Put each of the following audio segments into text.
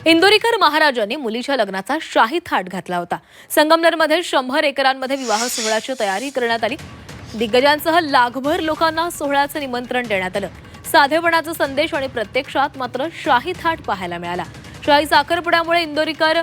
इंदोरीकर महाराजांनी मुलीच्या लग्नाचा शाही थाट घातला होता। संगमनेरमध्ये 100 एकरांमध्ये विवाह सोहळ्याची तयारी करण्यात आली। दिग्गजांसह लाखभर लोकांना सोहळ्याचं निमंत्रण देण्यात आलं। साधेपणाचा संदेश आणि प्रत्यक्षात मात्र शाही थाट पाहायला मिळाला। शाही साखरपुड्यामुळे इंदोरीकर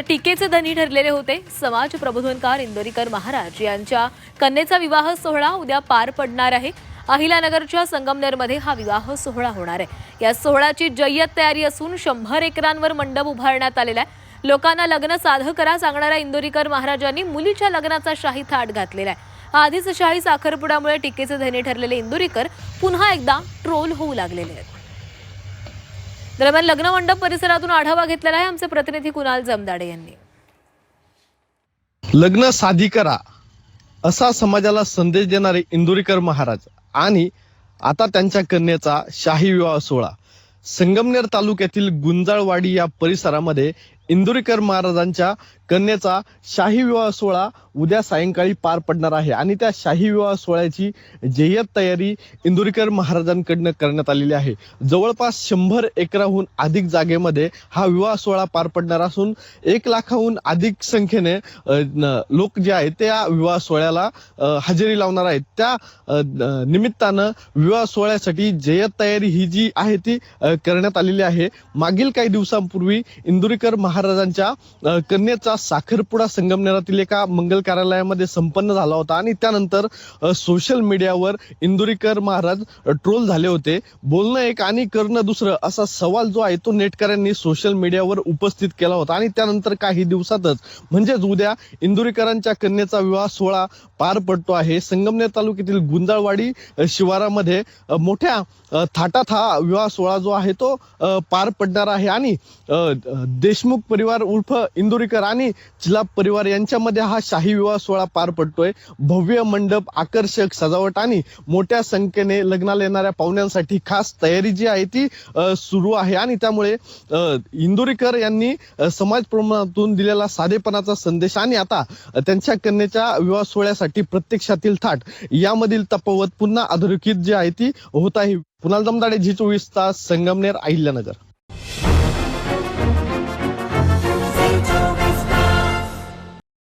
टीकेचे धनी ठरलेले होते। समाज प्रबोधनकार इंदोरीकर महाराज यांच्या कन्येचा विवाह सोहळा उद्या पार पडणार आहे। अहिल्यानगरच्या संगमनेरमध्ये हा विवाह सोहळा होणार आहे। या सोहळ्याची जय्यत तयारी असून 100 एकरांवर मंडप उभारण्यात आलेला आहे। लोकांना लग्न साधं करा सांगणाऱ्या इंदोरीकर महाराजांनी मुलीच्या लग्नाचा शाही थाट घातलेला आहे। आधीच शाही साखरपुड्यामुळे टीकेचे धनी ठरलेले इंदोरीकर पुन्हा एकदा ट्रोल होऊ लागलेले आहेत। दरम्यान लग्न मंडप परिसरातून आढावा घेतलेला आहे आमचे प्रतिनिधी कुणाल जमदाडे यांनी। लग्न साधी करा असा समाजाला संदेश देणारे इंदोरीकर महाराज आणि आता त्यांच्या कन्येचा शाही विवाह सोहळा संगमनेर तालुक्यातील गुंजाळवाडी या परिसरामध्ये इंदोरीकर महाराजांच्या कन्येचा शाही विवाह सोहळा उद्या सायंकाळी पार पडणार आहे आणि त्या शाही विवाह सोहळ्याची जय्यत तयारी इंदोरीकर महाराजांकडून करण्यात आलेली आहे। जवळपास 100 एकराहून अधिक जागेमध्ये हा विवाह सोहळा पार पडणार असून 1 लाखाहून अधिक संख्येने लोक जे आहेत ते या विवाह सोहळ्याला हजेरी लावणार आहेत। त्या निमित्तानं विवाह सोहळ्यासाठी जय्यत तयारी ही जी आहे ती करण्यात आलेली आहे। मागील काही दिवसांपूर्वी इंदोरीकर महाराजांच्या कन्येचा साखरपुडा संगमनेरातील एका मंगल कार्यालयामध्ये संपन्न झाला होता आणि त्यानंतर सोशल मीडियावर इंदोरीकर महाराज ट्रोल झाले होते। बोलणं एक आणि करणं दुसरं असा सवाल जो आहे तो नेटकऱ्यांनी सोशल मीडियावर उपस्थित केला होता आणि त्यानंतर काही दिवसातच म्हणजेच उद्या इंदोरीकरांच्या कन्येचा विवाह सोहळा पार पडतो आहे। संगमनेर तालुक्यातील गुंजाळवाडी शिवारामध्ये मोठ्या थाटात हा विवाह सोहळा जो आहे तो पार पडणार आहे आणि देशमुख परिवार उर्फ इंदोरीकर आणि चिलाप परिवार यांच्यामध्ये हा शाही विवाह सोहळा पार पडतोय। भव्य मंडप, आकर्षक सजावट आणि मोठ्या संख्येने लग्नाला येणाऱ्या पाहुण्यांसाठी खास तयारी जी आहे ती सुरू आहे आणि त्यामुळे इंदोरीकर यांनी समाज प्रबोधनातून दिलेला साधेपणाचा संदेश आणि आता त्यांच्या कन्येच्या विवाह सोहळ्यासाठी प्रत्यक्षातील थाट यामधील तफावत पुन्हा अधोरेखित जी आहे ती होत आहे। कुणाल जमदाडे, झी 24 तास, संगमनेर, अहिल्यानगर।